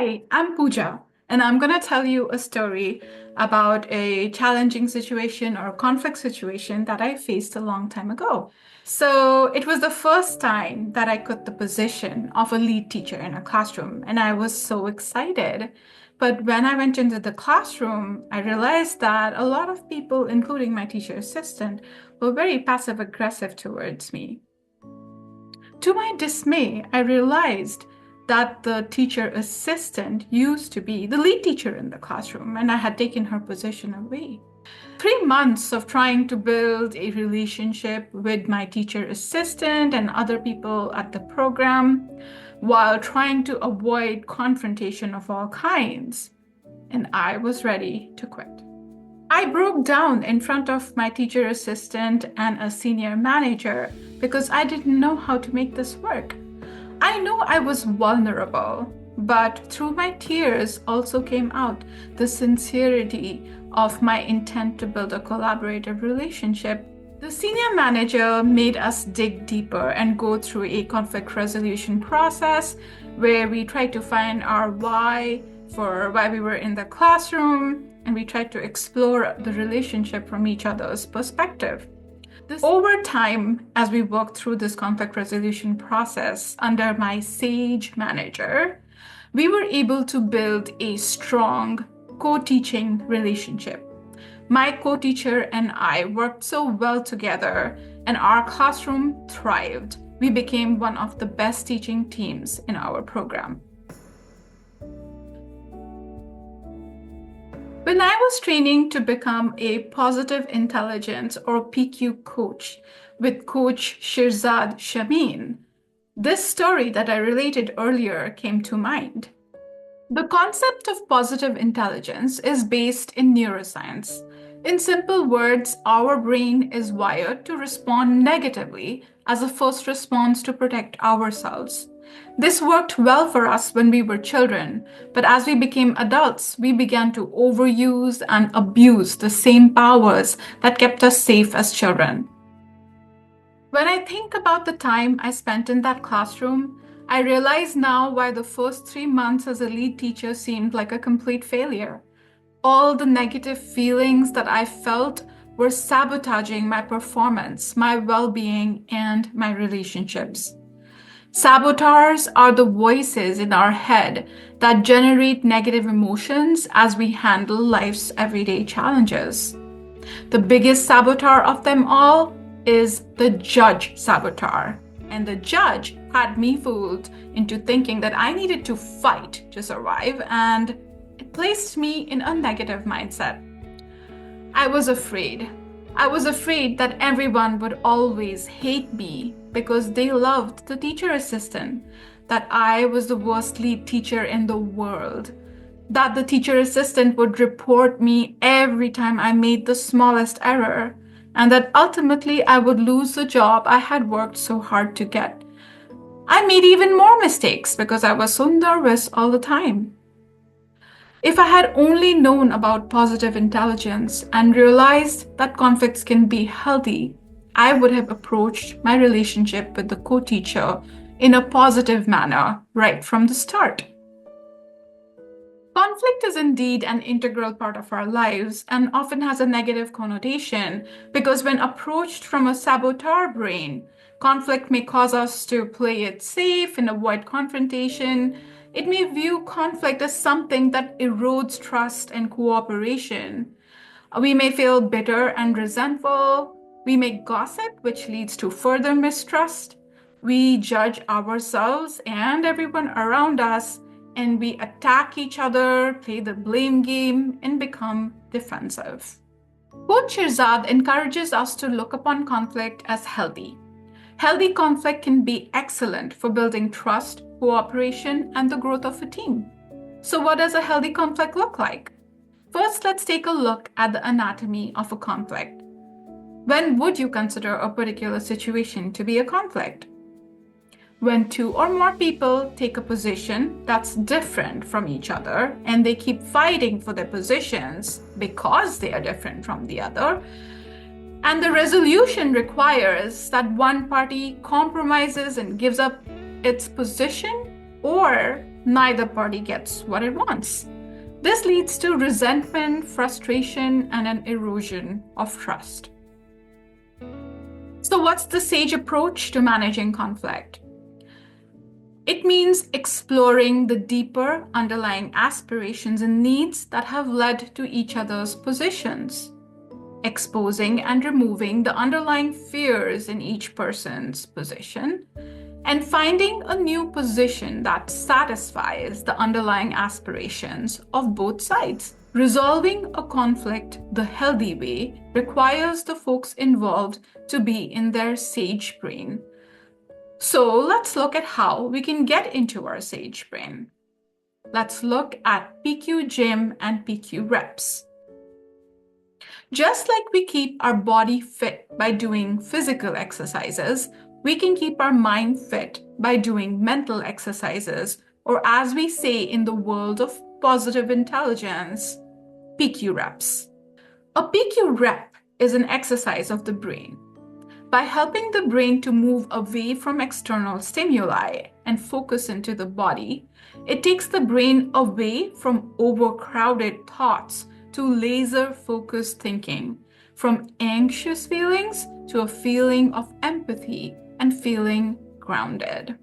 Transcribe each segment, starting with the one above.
Hi, I'm Pooja, and I'm going to tell you a story about a challenging situation or conflict situation that I faced a long time ago. So, it was the first time that I got the position of a lead teacher in a classroom, and I was so excited. But when I went into the classroom, I realized that a lot of people, including my teacher assistant, were very passive aggressive towards me. To my dismay, I realized that the teacher assistant used to be the lead teacher in the classroom, and I had taken her position away. 3 months of trying to build a relationship with my teacher assistant and other people at the program while trying to avoid confrontation of all kinds, and I was ready to quit. I broke down in front of my teacher assistant and a senior manager because I didn't know how to make this work. I know I was vulnerable, but through my tears also came out the sincerity of my intent to build a collaborative relationship. The senior manager made us dig deeper and go through a conflict resolution process where we tried to find our why for why we were in the classroom, and we tried to explore the relationship from each other's perspective. Over time, as we worked through this conflict resolution process under my SAGE manager, we were able to build a strong co-teaching relationship. My co-teacher and I worked so well together, and our classroom thrived. We became one of the best teaching teams in our program. When I was training to become a positive intelligence or PQ coach with Coach Shirzard Chamine, this story that I related earlier came to mind. The concept of positive intelligence is based in neuroscience. In simple words, our brain is wired to respond negatively as a first response to protect ourselves. This worked well for us when we were children, but as we became adults, we began to overuse and abuse the same powers that kept us safe as children. When I think about the time I spent in that classroom, I realize now why the first 3 months as a lead teacher seemed like a complete failure. All the negative feelings that I felt were sabotaging my performance, my well-being, and my relationships. Saboteurs are the voices in our head that generate negative emotions as we handle life's everyday challenges. The biggest saboteur of them all is the judge saboteur. And the judge had me fooled into thinking that I needed to fight to survive, and it placed me in a negative mindset. I was afraid. I was afraid that everyone would always hate me because they loved the teacher assistant, that I was the worst lead teacher in the world, that the teacher assistant would report me every time I made the smallest error, and that ultimately I would lose the job I had worked so hard to get. I made even more mistakes because I was so nervous all the time. If I had only known about positive intelligence and realized that conflicts can be healthy, I would have approached my relationship with the co-teacher in a positive manner right from the start. Conflict is indeed an integral part of our lives and often has a negative connotation because when approached from a saboteur brain, conflict may cause us to play it safe and avoid confrontation. It may view conflict as something that erodes trust and cooperation. We may feel bitter and resentful. We may gossip, which leads to further mistrust. We judge ourselves and everyone around us, and we attack each other, play the blame game, and become defensive. Coach Shirzad encourages us to look upon conflict as healthy. Healthy conflict can be excellent for building trust, cooperation, and the growth of a team. So what does a healthy conflict look like? First, let's take a look at the anatomy of a conflict. When would you consider a particular situation to be a conflict? When two or more people take a position that's different from each other and they keep fighting for their positions because they are different from the other, and the resolution requires that one party compromises and gives up its position, or neither party gets what it wants. This leads to resentment, frustration, and an erosion of trust. So what's the sage approach to managing conflict? It means exploring the deeper underlying aspirations and needs that have led to each other's positions, exposing and removing the underlying fears in each person's position, and finding a new position that satisfies the underlying aspirations of both sides. Resolving a conflict the healthy way requires the folks involved to be in their sage brain. So let's look at how we can get into our sage brain. Let's look at PQ gym and PQ reps. Just like we keep our body fit by doing physical exercises, we can keep our mind fit by doing mental exercises, or as we say in the world of positive intelligence, PQ reps. A PQ rep is an exercise of the brain. By helping the brain to move away from external stimuli and focus into the body, it takes the brain away from overcrowded thoughts to laser-focused thinking, from anxious feelings to a feeling of empathy and feeling grounded.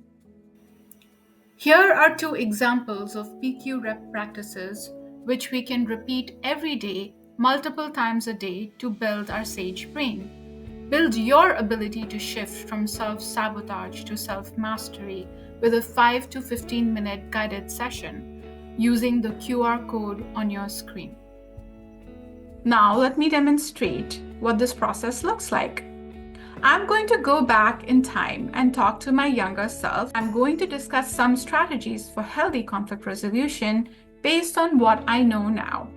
Here are 2 examples of PQ rep practices which we can repeat every day, multiple times a day to build our sage brain. Build your ability to shift from self-sabotage to self-mastery with a 5 to 15-minute guided session using the QR code on your screen. Now let me demonstrate what this process looks like. I'm going to go back in time and talk to my younger self. I'm going to discuss some strategies for healthy conflict resolution based on what I know now.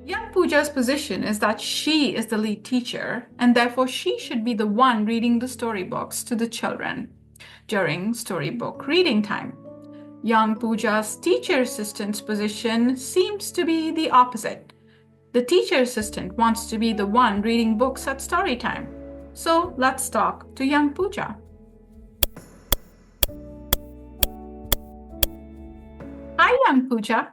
Young Pooja's position is that she is the lead teacher, and therefore she should be the one reading the storybooks to the children during storybook reading time. Young Pooja's teacher assistant's position seems to be the opposite. The teacher assistant wants to be the one reading books at story time. So let's talk to young Pooja. Hi, young Pooja.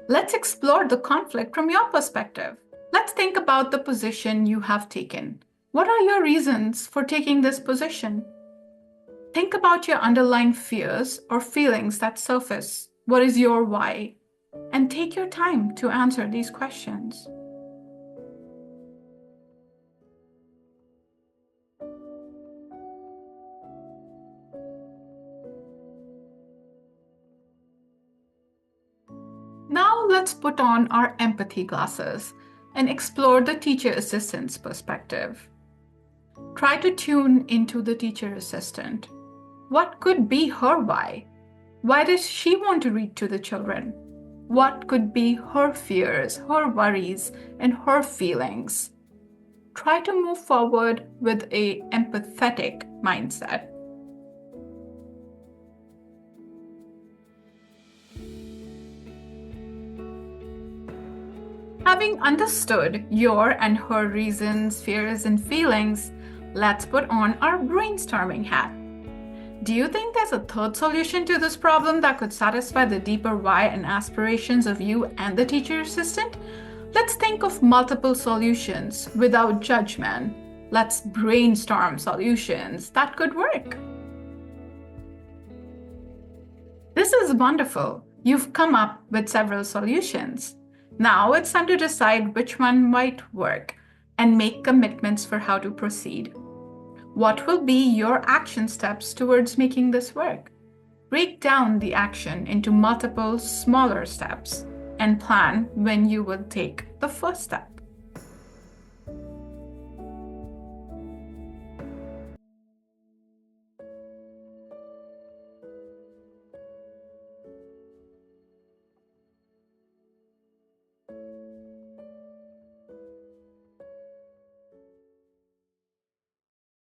Let's explore the conflict from your perspective. Let's think about the position you have taken. What are your reasons for taking this position? Think about your underlying fears or feelings that surface. What is your why? And take your time to answer these questions. Now let's put on our empathy glasses and explore the teacher assistant's perspective. Try to tune into the teacher assistant. What could be her why? Why does she want to read to the children? What could be her fears, her worries, and her feelings? Try to move forward with an empathetic mindset. Having understood your and her reasons, fears, and feelings, let's put on our brainstorming hat. Do you think there's a third solution to this problem that could satisfy the deeper why and aspirations of you and the teacher assistant? Let's think of multiple solutions without judgment. Let's brainstorm solutions that could work. This is wonderful. You've come up with several solutions. Now it's time to decide which one might work and make commitments for how to proceed. What will be your action steps towards making this work? Break down the action into multiple smaller steps and plan when you will take the first step.